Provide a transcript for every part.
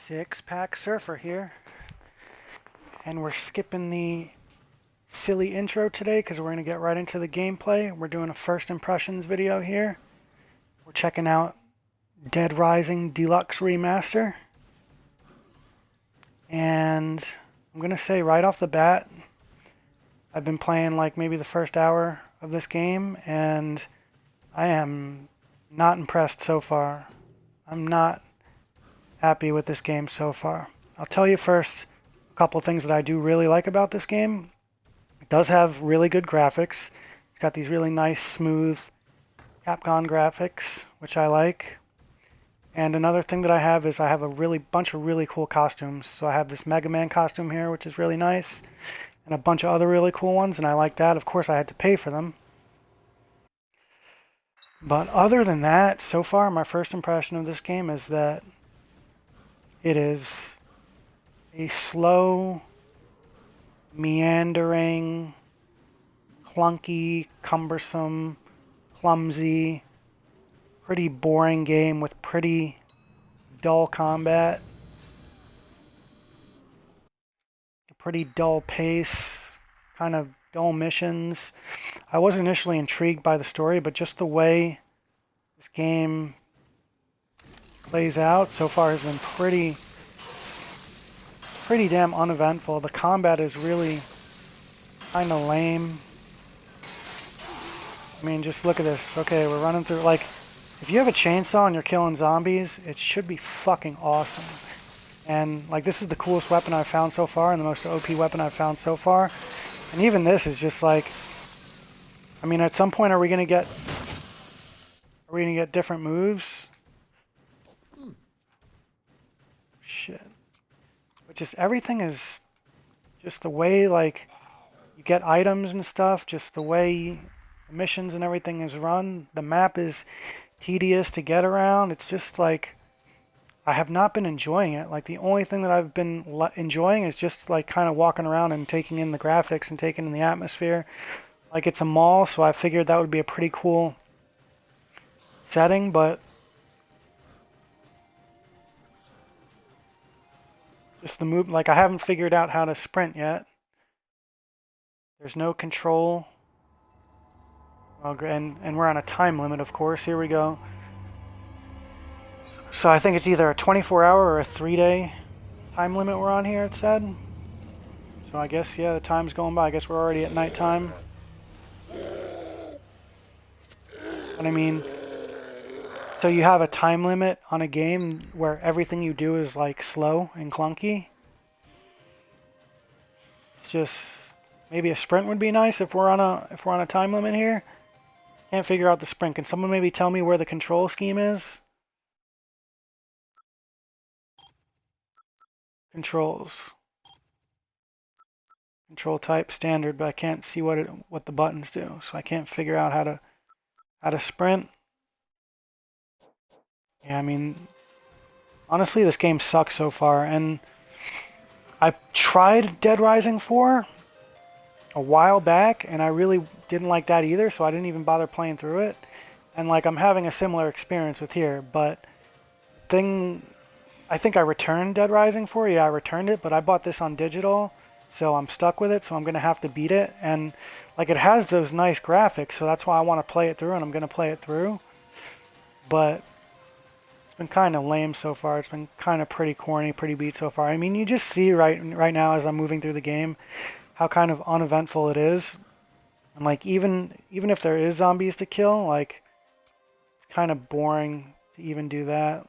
Six-pack surfer here, and we're skipping the silly intro today because we're going to get right into the gameplay. We're doing a first impressions video here. We're checking out Dead Rising Deluxe Remaster, and I'm going to say right off the bat, I've been playing like maybe the first hour of this game, and I am not impressed so far. I'm not happy with this game so far. I'll tell you first a couple things that I do really like about this game. It does have really good graphics. It's got these really nice, smooth Capcom graphics, which I like. And another thing that I have is I have a bunch of really cool costumes. So I have this Mega Man costume here, which is really nice, and a bunch of other really cool ones, and I like that. Of course, I had to pay for them. But other than that, so far, my first impression of this game is that it is a slow, meandering, clunky, cumbersome, clumsy, pretty boring game with pretty dull combat, a pretty dull pace, kind of dull missions. I was initially intrigued by the story, but just the way this game plays out so far has been pretty damn uneventful. The combat is really kind of lame. I mean, just look at this. Okay, we're running through, like, if you have a chainsaw and you're killing zombies, it should be fucking awesome. And, like, this is the coolest weapon I've found so far and the most OP weapon I've found so far. And even this is just like, I mean, at some point, are we gonna get different moves? Shit. But just everything is just the way, like, you get items and stuff, just the way the missions and everything is run. The map is tedious to get around. It's just like, I have not been enjoying it. Like, the only thing that I've been enjoying is just like kind of walking around and taking in the graphics and taking in the atmosphere. Like, it's a mall, so I figured that would be a pretty cool setting, but just the move, like, I haven't figured out how to sprint yet. There's no control. And we're on a time limit, of course. Here we go. So I think it's either a 24-hour or a 3-day time limit we're on here, it said. So I guess, yeah, the time's going by. I guess we're already at nighttime. But I mean, so you have a time limit on a game where everything you do is like slow and clunky. It's just, maybe a sprint would be nice if we're on a time limit here. Can't figure out the sprint. Can someone maybe tell me where the control scheme is? Controls. Control type standard, but I can't see what the buttons do, so I can't figure out how to sprint. Yeah, I mean, honestly, this game sucks so far, and I tried Dead Rising 4 a while back, and I really didn't like that either, so I didn't even bother playing through it. And like, I'm having a similar experience with here, but I think I returned Dead Rising 4. Yeah, I returned it, but I bought this on digital, so I'm stuck with it, so I'm going to have to beat it. And like, it has those nice graphics, so that's why I want to play it through, and I'm going to play it through. But it's been kind of lame so far. It's been kind of pretty corny, pretty beat so far. I mean, you just see right now as I'm moving through the game how kind of uneventful it is. And like, even if there is zombies to kill, like, it's kind of boring to even do that.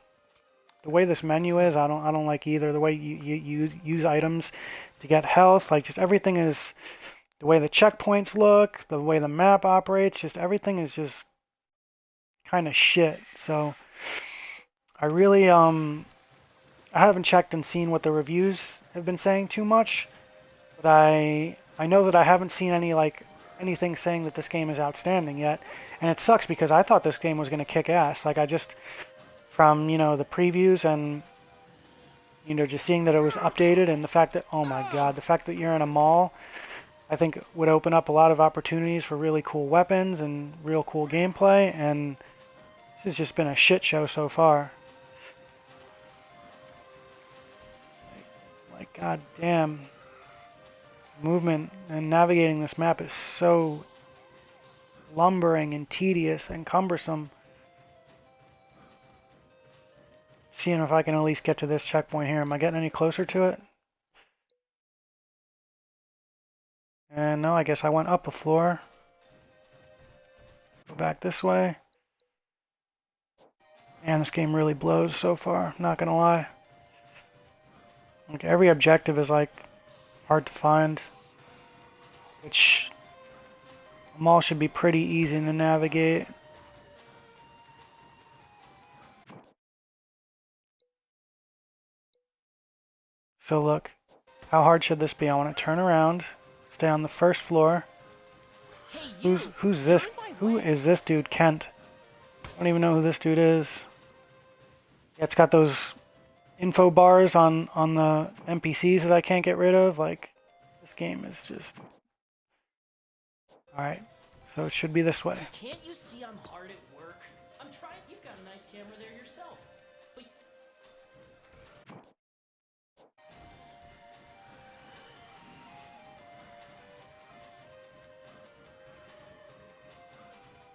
The way this menu is, I don't like either. The way you use items to get health, like, just everything is, the way the checkpoints look, the way the map operates, just everything is just kind of shit. So I really I haven't checked and seen what the reviews have been saying too much, but I know that I haven't seen anything saying that this game is outstanding yet, and it sucks because I thought this game was going to kick ass. Like, I just, from, you know, the previews and, you know, just seeing that it was updated, and the fact that, oh my god, the fact that you're in a mall, I think would open up a lot of opportunities for really cool weapons and real cool gameplay, and this has just been a shit show so far. god damn. Movement and navigating this map is so lumbering and tedious and cumbersome. Seeing if I can at least get to this checkpoint here. Am I getting any closer to it? And no, I guess I went up a floor. Go back this way. And this game really blows so far, not gonna lie. Like every objective is like hard to find, which them all should be pretty easy to navigate. So look, how hard should this be? I want to turn around, stay on the first floor. Who's this? Who is this dude? Kent. I don't even know who this dude is. Yeah, it's got those info bars on the NPCs that I can't get rid of. Like, this game is just... Alright, so it should be this way. Can't you see I'm hard at work? I'm trying. You've got a nice camera there yourself. But...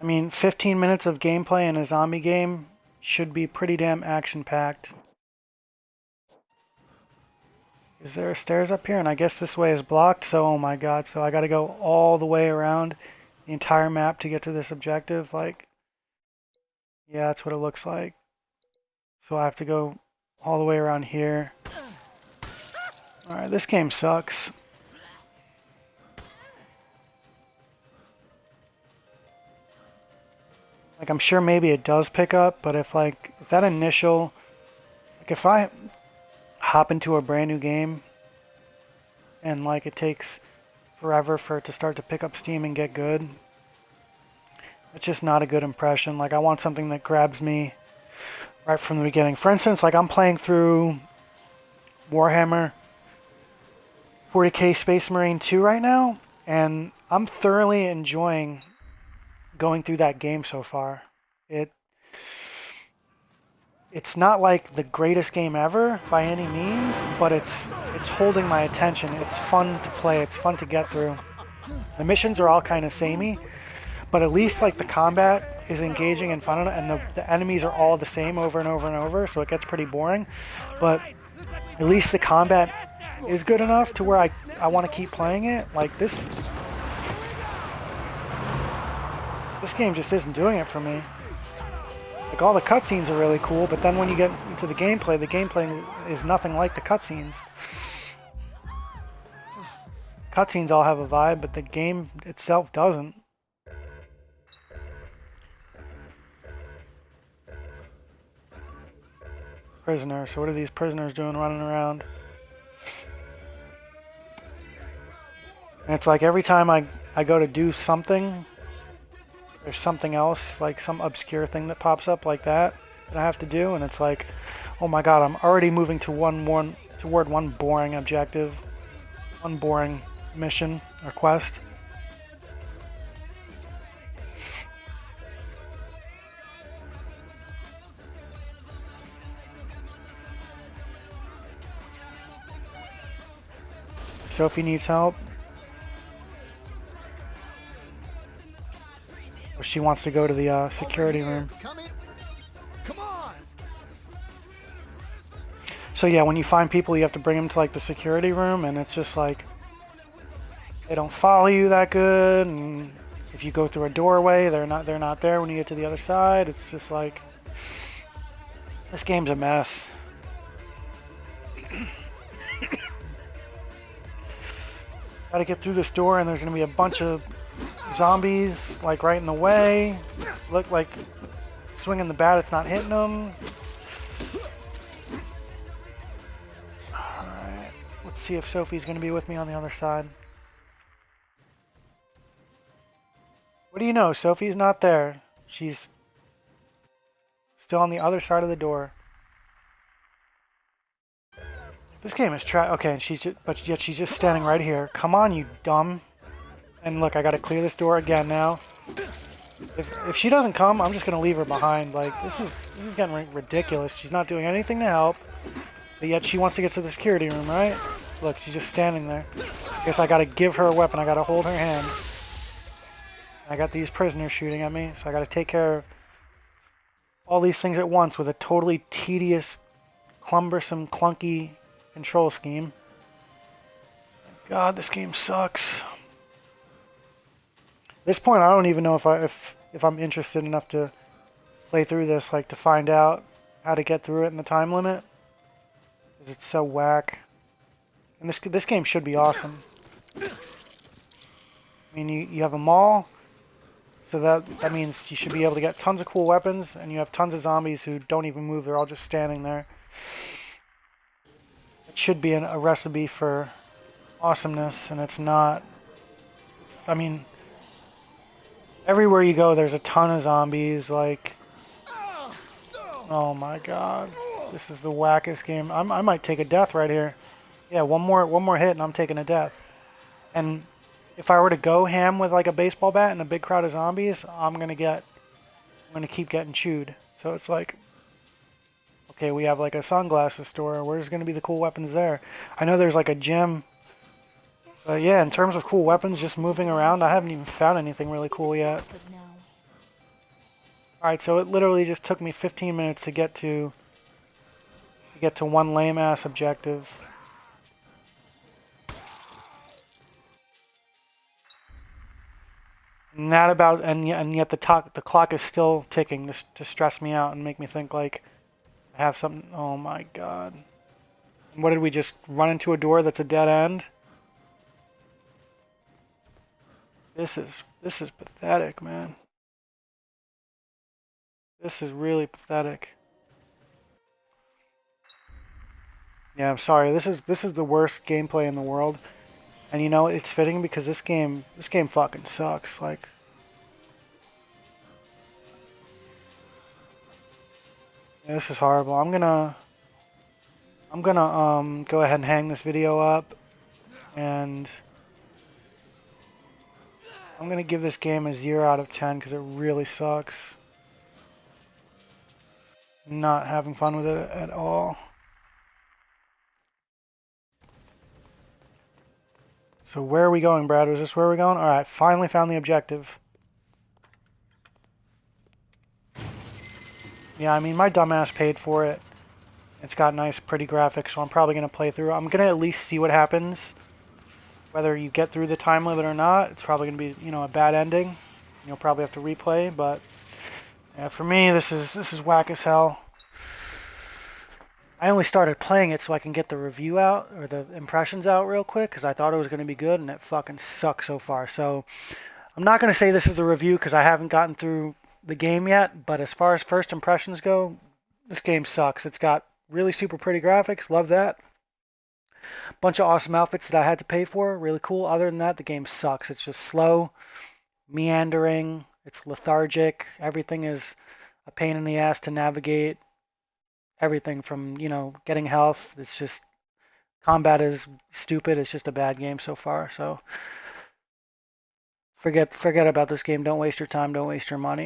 I mean, 15 minutes of gameplay in a zombie game should be pretty damn action-packed. Is there stairs up here? And I guess this way is blocked, so oh my god, so I gotta go all the way around the entire map to get to this objective. Like, yeah, that's what it looks like. So I have to go all the way around here. Alright, this game sucks. Like, I'm sure maybe it does pick up, but if that initial... Like, if I hop into a brand new game and like it takes forever for it to start to pick up steam and get good, it's just not a good impression. Like, I want something that grabs me right from the beginning. For instance, like I'm playing through Warhammer 40k Space Marine 2 right now, and I'm thoroughly enjoying going through that game so far. It's not like the greatest game ever by any means, but it's holding my attention. It's fun to play. It's fun to get through. The missions are all kind of samey, but at least like the combat is engaging and fun, and the enemies are all the same over and over and over, so it gets pretty boring. But at least the combat is good enough to where I want to keep playing it. Like this game just isn't doing it for me. Like, all the cutscenes are really cool, but then when you get into the gameplay is nothing like the cutscenes. Cutscenes all have a vibe, but the game itself doesn't. Prisoners. So what are these prisoners doing running around? And it's like every time I go to do something, there's something else, like some obscure thing that pops up like that I have to do, and it's like, oh my god, I'm already moving to toward one boring objective, one boring mission or quest. Sophie needs help. She wants to go to the security room. Come on. So yeah, when you find people, you have to bring them to like the security room, and it's just like they don't follow you that good. And if you go through a doorway, they're not there when you get to the other side. It's just like this game's a mess. Gotta get through this door, and there's gonna be a bunch of zombies like right in the way. Look like swinging the bat, it's not hitting them. Alright, let's see if Sophie's gonna be with me on the other side. What do you know? Sophie's not there. She's still on the other side of the door. This game is okay, and but yet she's just standing right here. Come on, you dumb. And look, I gotta clear this door again now. If she doesn't come, I'm just gonna leave her behind. Like, this is getting ridiculous. She's not doing anything to help, but yet she wants to get to the security room, right? Look, she's just standing there. I guess I gotta give her a weapon. I gotta hold her hand. I got these prisoners shooting at me, so I gotta take care of all these things at once with a totally tedious, cumbersome, clunky control scheme. God, this game sucks. At this point, I don't even know if I'm interested enough to play through this, like to find out how to get through it in the time limit, because it's so whack. And this game should be awesome. I mean, you have a mall, so that means you should be able to get tons of cool weapons, and you have tons of zombies who don't even move; they're all just standing there. It should be a recipe for awesomeness, and it's not. I mean, everywhere you go, there's a ton of zombies. Like, oh my god, this is the wackest game. I might take a death right here. Yeah, one more hit, and I'm taking a death. And if I were to go ham with like a baseball bat and a big crowd of zombies, I'm gonna keep getting chewed. So it's like, okay, we have like a sunglasses store. Where's gonna be the cool weapons there? I know there's like a gym. But yeah, in terms of cool weapons, just moving around, I haven't even found anything really cool yet. Alright, so it literally just took me 15 minutes to get to one lame ass objective. And yet the clock is still ticking to stress me out and make me think like I have something. Oh my god! What did we just run into a door that's a dead end? This is pathetic, man. This is really pathetic. Yeah, I'm sorry. This is the worst gameplay in the world. And you know, it's fitting because this game fucking sucks. Like, yeah, this is horrible. I'm gonna go ahead and hang this video up, and I'm gonna give this game a 0 out of 10 because it really sucks. Not having fun with it at all. So where are we going, Brad? Was this where we're going? Alright, finally found the objective. Yeah, I mean, my dumbass paid for it. It's got nice, pretty graphics, so I'm probably going to play through. I'm going to at least see what happens. Whether you get through the time limit or not, it's probably going to be, you know, a bad ending. You'll probably have to replay, but yeah, for me, this is whack as hell. I only started playing it so I can get the review out, or the impressions out real quick, because I thought it was going to be good, and it fucking sucks so far. So I'm not going to say this is the review, because I haven't gotten through the game yet, but as far as first impressions go, this game sucks. It's got really super pretty graphics, love that. Bunch of awesome outfits that I had to pay for, really cool. Other than that, the game sucks. It's just slow, meandering, it's lethargic, everything is a pain in the ass to navigate. Everything from, you know, getting health, it's just, combat is stupid. It's just a bad game so far. So forget about this game. Don't waste your time, don't waste your money.